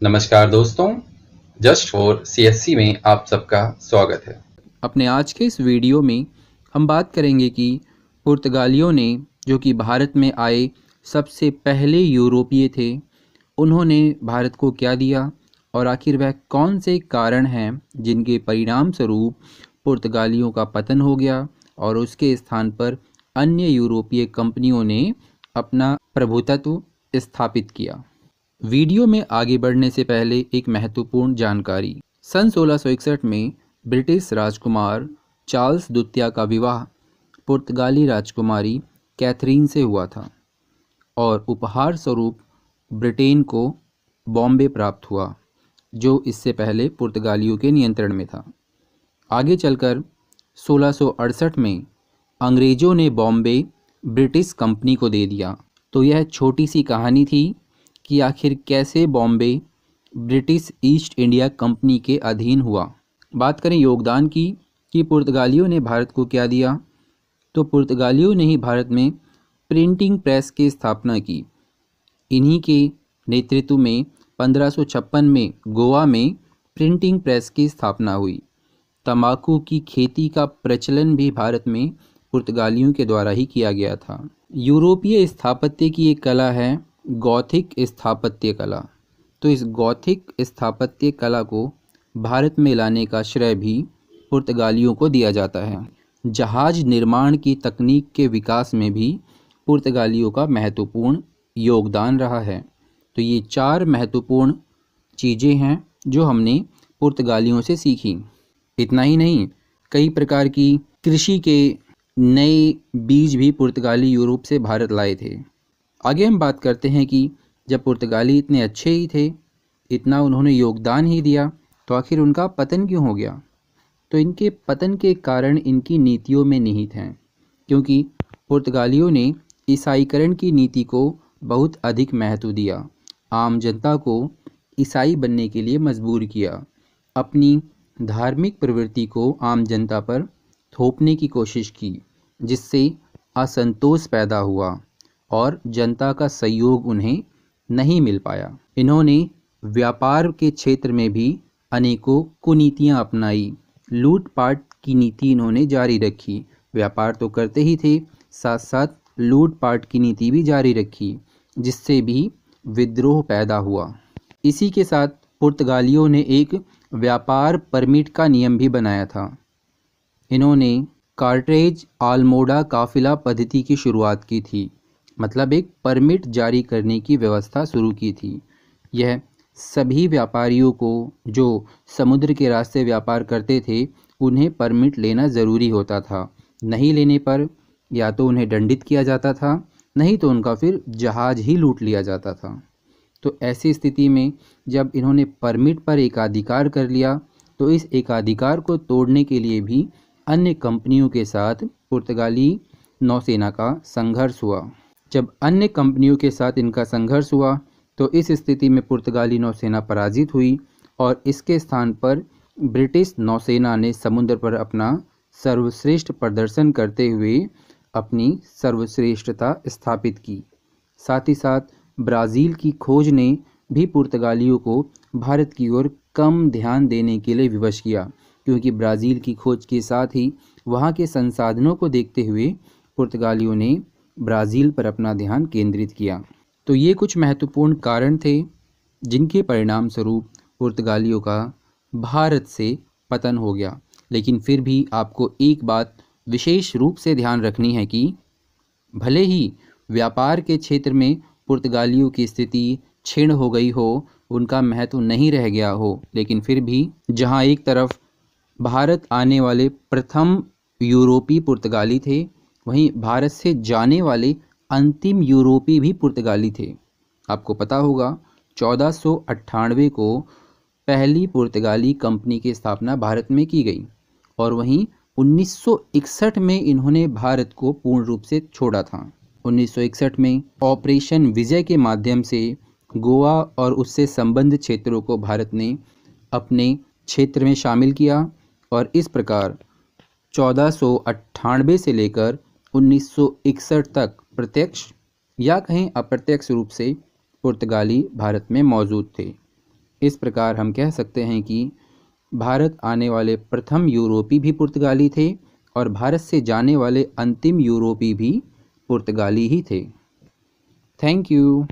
नमस्कार दोस्तों, just for CSC में आप सबका स्वागत है। अपने आज के इस वीडियो में हम बात करेंगे कि पुर्तगालियों ने, जो कि भारत में आए सबसे पहले यूरोपीय थे, उन्होंने भारत को क्या दिया और आखिर वह कौन से कारण हैं जिनके परिणाम स्वरूप पुर्तगालियों का पतन हो गया और उसके स्थान पर अन्य यूरोपीय कंपनियों ने अपना प्रभुत्व स्थापित किया। वीडियो में आगे बढ़ने से पहले एक महत्वपूर्ण जानकारी। सन 1661 में ब्रिटिश राजकुमार चार्ल्स द्वितीय का विवाह पुर्तगाली राजकुमारी कैथरीन से हुआ था और उपहार स्वरूप ब्रिटेन को बॉम्बे प्राप्त हुआ, जो इससे पहले पुर्तगालियों के नियंत्रण में था। आगे चलकर 1668 में अंग्रेज़ों ने बॉम्बे ब्रिटिश कंपनी को दे दिया। तो यह छोटी सी कहानी थी कि आखिर कैसे Bombay British east India company के अधीन हुआ। बात करें योगदान की कि पुर्तगालियों ने भारत को क्या दिया, तो पुर्तगालियों ने ही भारत में प्रिंटिंग प्रेस की स्थापना की। इन्हीं के नेतृत्व में 1556 में गोवा में प्रिंटिंग प्रेस की स्थापना हुई। तंबाकू की खेती का प्रचलन भी भारत में पुर्तगालियों के द्वारा ही किया गया था। यूरोपीय स्थापत्य की एक कला है गॉथिक स्थापत्य कला। तो इस गॉथिक स्थापत्य कला को भारत में लाने का श्रेय भी पुर्तगालियों को दिया जाता है। जहाज निर्माण की तकनीक के विकास में भी पुर्तगालियों का महत्वपूर्ण योगदान रहा है। तो ये चार महत्वपूर्ण चीज़ें हैं जो हमने पुर्तगालियों से सीखी। इतना ही नहीं, कई प्रकार की कृषि के नए बीज भी पुर्तगाली यूरोप से भारत लाए थे। आगे हम बात करते हैं कि जब पुर्तगाली इतने अच्छे ही थे, इतना उन्होंने योगदान ही दिया, तो आखिर उनका पतन क्यों हो गया? तो इनके पतन के कारण इनकी नीतियों में निहित हैं, क्योंकि पुर्तगालियों ने ईसाईकरण की नीति को बहुत अधिक महत्व दिया। आम जनता को ईसाई बनने के लिए मजबूर किया। अपनी धार्मिक प्रवृत्ति को आम जनता पर थोपने की कोशिश की, जिससे असंतोष पैदा हुआ और जनता का सहयोग उन्हें नहीं मिल पाया। इन्होंने व्यापार के क्षेत्र में भी अनेकों कुनीतियां अपनाई। लूटपाट की नीति इन्होंने जारी रखी। व्यापार तो करते ही थे, साथ साथ लूटपाट की नीति भी जारी रखी, जिससे भी विद्रोह पैदा हुआ। इसी के साथ पुर्तगालियों ने एक व्यापार परमिट का नियम भी बनाया था। इन्होंने कार्टेज आलमोड़ा काफिला पद्धति की शुरुआत की थी, मतलब एक परमिट जारी करने की व्यवस्था शुरू की थी। यह सभी व्यापारियों को जो समुद्र के रास्ते व्यापार करते थे, उन्हें परमिट लेना ज़रूरी होता था। नहीं लेने पर या तो उन्हें दंडित किया जाता था, नहीं तो उनका फिर जहाज ही लूट लिया जाता था। तो ऐसी स्थिति में जब इन्होंने परमिट पर एकाधिकार कर लिया, तो इस एकाधिकार को तोड़ने के लिए भी अन्य कंपनियों के साथ पुर्तगाली नौसेना का संघर्ष हुआ। जब अन्य कंपनियों के साथ इनका संघर्ष हुआ, तो इस स्थिति में पुर्तगाली नौसेना पराजित हुई और इसके स्थान पर ब्रिटिश नौसेना ने समुद्र पर अपना सर्वश्रेष्ठ प्रदर्शन करते हुए अपनी सर्वश्रेष्ठता स्थापित की। साथ ही साथ ब्राज़ील की खोज ने भी पुर्तगालियों को भारत की ओर कम ध्यान देने के लिए विवश किया, क्योंकि ब्राज़ील की खोज के साथ ही वहाँ के संसाधनों को देखते हुए पुर्तगालियों ने ब्राज़ील पर अपना ध्यान केंद्रित किया। तो ये कुछ महत्वपूर्ण कारण थे जिनके परिणाम स्वरूप पुर्तगालियों का भारत से पतन हो गया। लेकिन फिर भी आपको एक बात विशेष रूप से ध्यान रखनी है कि भले ही व्यापार के क्षेत्र में पुर्तगालियों की स्थिति क्षीण हो गई हो, उनका महत्व नहीं रह गया हो, लेकिन फिर भी जहां एक तरफ भारत आने वाले प्रथम यूरोपी पुर्तगाली थे, वहीं भारत से जाने वाले अंतिम यूरोपी भी पुर्तगाली थे। आपको पता होगा 1498 को पहली पुर्तगाली कंपनी की स्थापना भारत में की गई और वहीं 1961 में इन्होंने भारत को पूर्ण रूप से छोड़ा था। 1961 में ऑपरेशन विजय के माध्यम से गोवा और उससे संबद्ध क्षेत्रों को भारत ने अपने क्षेत्र में शामिल किया और इस प्रकार 1498 से लेकर 1961 तक प्रत्यक्ष या कहीं अप्रत्यक्ष रूप से पुर्तगाली भारत में मौजूद थे। इस प्रकार हम कह सकते हैं कि भारत आने वाले प्रथम यूरोपी भी पुर्तगाली थे और भारत से जाने वाले अंतिम यूरोपी भी पुर्तगाली ही थे। Thank you.